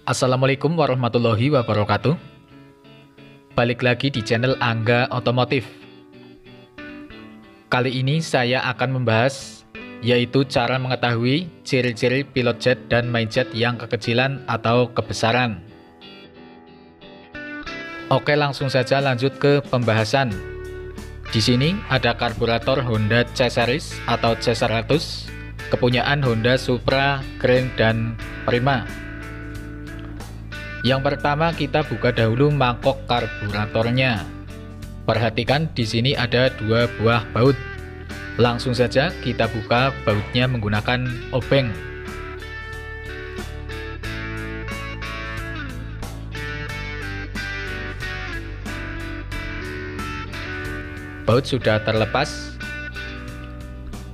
Assalamualaikum warahmatullahi wabarakatuh. Balik lagi di channel Angga Otomotif. Kali ini saya akan membahas yaitu cara mengetahui ciri-ciri pilot jet dan main jet yang kekecilan atau kebesaran. Oke, langsung saja lanjut ke pembahasan. Di sini ada karburator Honda C-Series atau C100 kepunyaan Honda Supra, Grand, dan Prima. Yang pertama kita buka dahulu mangkok karburatornya. Perhatikan di sini ada dua buah baut. Langsung saja kita buka bautnya menggunakan obeng. Baut sudah terlepas.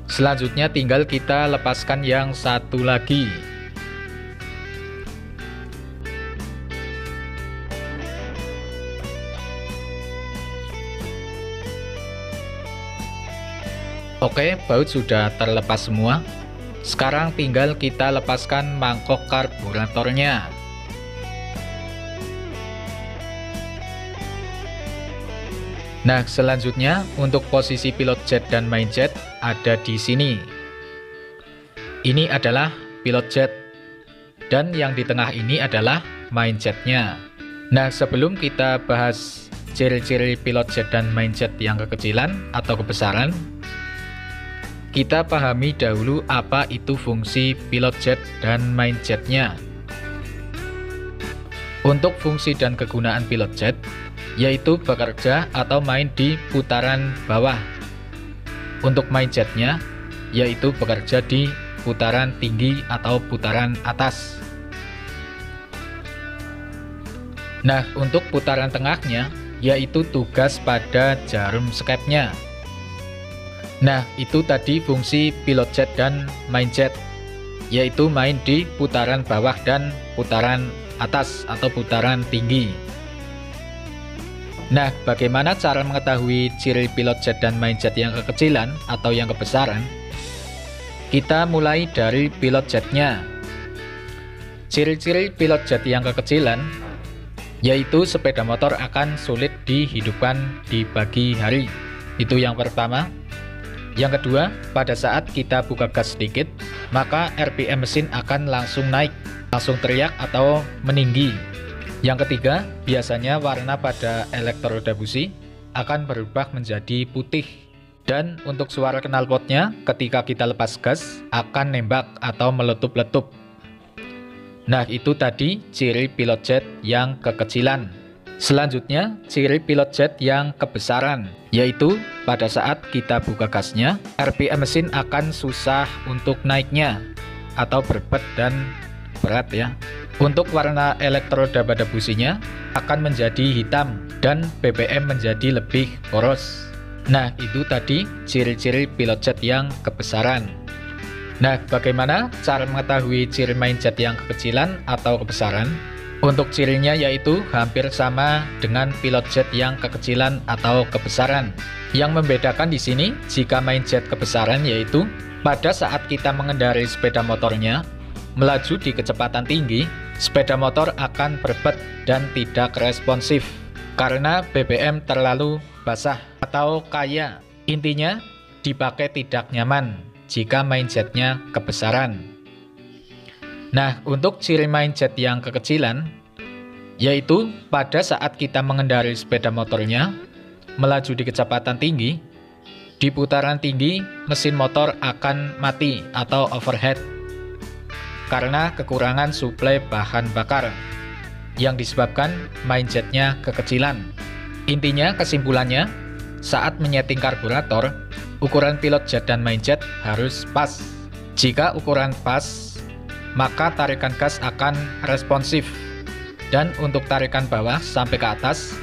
Selanjutnya tinggal kita lepaskan yang satu lagi. Oke, baut sudah terlepas semua. Sekarang tinggal kita lepaskan mangkok karburatornya. Nah, selanjutnya untuk posisi pilot jet dan main jet ada di sini. Ini adalah pilot jet dan yang di tengah ini adalah main jetnya. Nah, sebelum kita bahas ciri-ciri pilot jet dan main jet yang kekecilan atau kebesaran, kita pahami dahulu apa itu fungsi pilot jet dan main jetnya. Untuk fungsi dan kegunaan pilot jet, yaitu bekerja atau main di putaran bawah. Untuk main jetnya, yaitu bekerja di putaran tinggi atau putaran atas. Nah, untuk putaran tengahnya, yaitu tugas pada jarum skepnya. Nah, itu tadi fungsi pilot jet dan main jet, yaitu main di putaran bawah dan putaran atas atau putaran tinggi. Nah, bagaimana cara mengetahui ciri pilot jet dan main jet yang kekecilan atau yang kebesaran? Kita mulai dari pilot jetnya. Ciri-ciri pilot jet yang kekecilan, yaitu sepeda motor akan sulit dihidupkan di pagi hari. Itu yang pertama. Yang kedua, pada saat kita buka gas sedikit, maka RPM mesin akan langsung naik, langsung teriak atau meninggi. Yang ketiga, biasanya warna pada elektroda busi akan berubah menjadi putih. Dan untuk suara knalpotnya ketika kita lepas gas akan nembak atau meletup-letup. Nah, itu tadi ciri pilot jet yang kekecilan. Selanjutnya, ciri pilot jet yang kebesaran, yaitu pada saat kita buka gasnya, RPM mesin akan susah untuk naiknya atau berbet dan berat ya. Untuk warna elektroda pada businya akan menjadi hitam dan BBM menjadi lebih poros. Nah, itu tadi ciri-ciri pilot jet yang kebesaran. Nah, bagaimana cara mengetahui ciri main jet yang kekecilan atau kebesaran? Untuk cirinya yaitu hampir sama dengan pilot jet yang kekecilan atau kebesaran. Yang membedakan di sini jika main jet kebesaran yaitu pada saat kita mengendarai sepeda motornya melaju di kecepatan tinggi, sepeda motor akan berbet dan tidak responsif karena BBM terlalu basah atau kaya. Intinya dipakai tidak nyaman jika main jetnya kebesaran. Nah, untuk ciri main jet yang kekecilan, yaitu pada saat kita mengendarai sepeda motornya, melaju di kecepatan tinggi, di putaran tinggi, mesin motor akan mati atau overheat, karena kekurangan suplai bahan bakar, yang disebabkan main jetnya kekecilan. Intinya, kesimpulannya, saat menyeting karburator, ukuran pilot jet dan main jet harus pas. Jika ukuran pas, maka tarikan gas akan responsif, dan untuk tarikan bawah sampai ke atas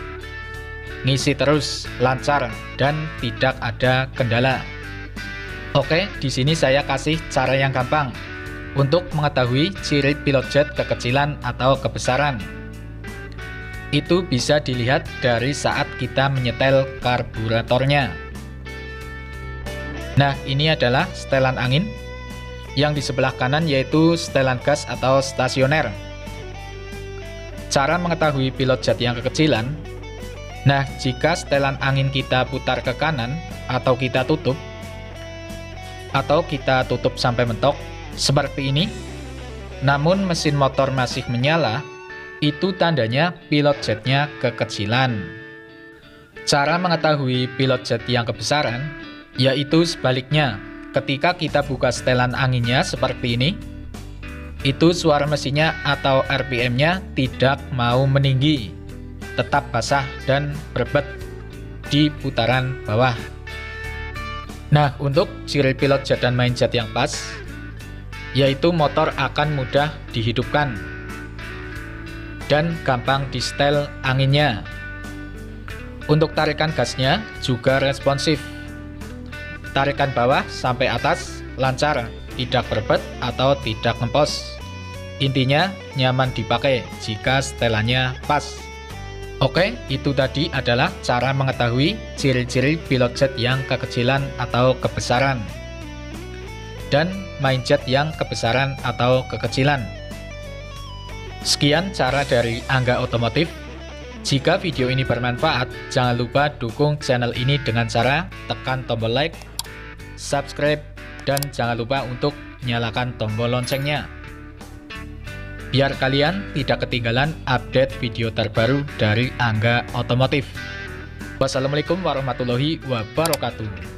ngisi terus lancar dan tidak ada kendala. Oke, di sini saya kasih cara yang gampang untuk mengetahui ciri pilot jet kekecilan atau kebesaran. Itu bisa dilihat dari saat kita menyetel karburatornya. Nah, ini adalah setelan angin. Yang di sebelah kanan yaitu setelan gas atau stasioner. Cara mengetahui pilot jet yang kekecilan. Nah, jika setelan angin kita putar ke kanan atau kita tutup sampai mentok seperti ini, namun mesin motor masih menyala, itu tandanya pilot jetnya kekecilan. Cara mengetahui pilot jet yang kebesaran yaitu sebaliknya. Ketika kita buka setelan anginnya seperti ini, itu suara mesinnya atau RPM-nya tidak mau meninggi, tetap basah dan berbet di putaran bawah. Nah, untuk ciri pilot jet dan main jet yang pas, yaitu motor akan mudah dihidupkan dan gampang di-setel anginnya. Untuk tarikan gasnya juga responsif. Tarikan bawah sampai atas lancar, tidak berbet atau tidak ngempos. Intinya nyaman dipakai jika setelannya pas. Oke, itu tadi adalah cara mengetahui ciri-ciri pilot jet yang kekecilan atau kebesaran dan main jet yang kebesaran atau kekecilan. Sekian cara dari Angga Otomotif. Jika video ini bermanfaat, jangan lupa dukung channel ini dengan cara tekan tombol like, subscribe, dan jangan lupa untuk nyalakan tombol loncengnya, biar kalian tidak ketinggalan update video terbaru dari Angga Otomotif. Wassalamualaikum warahmatullahi wabarakatuh.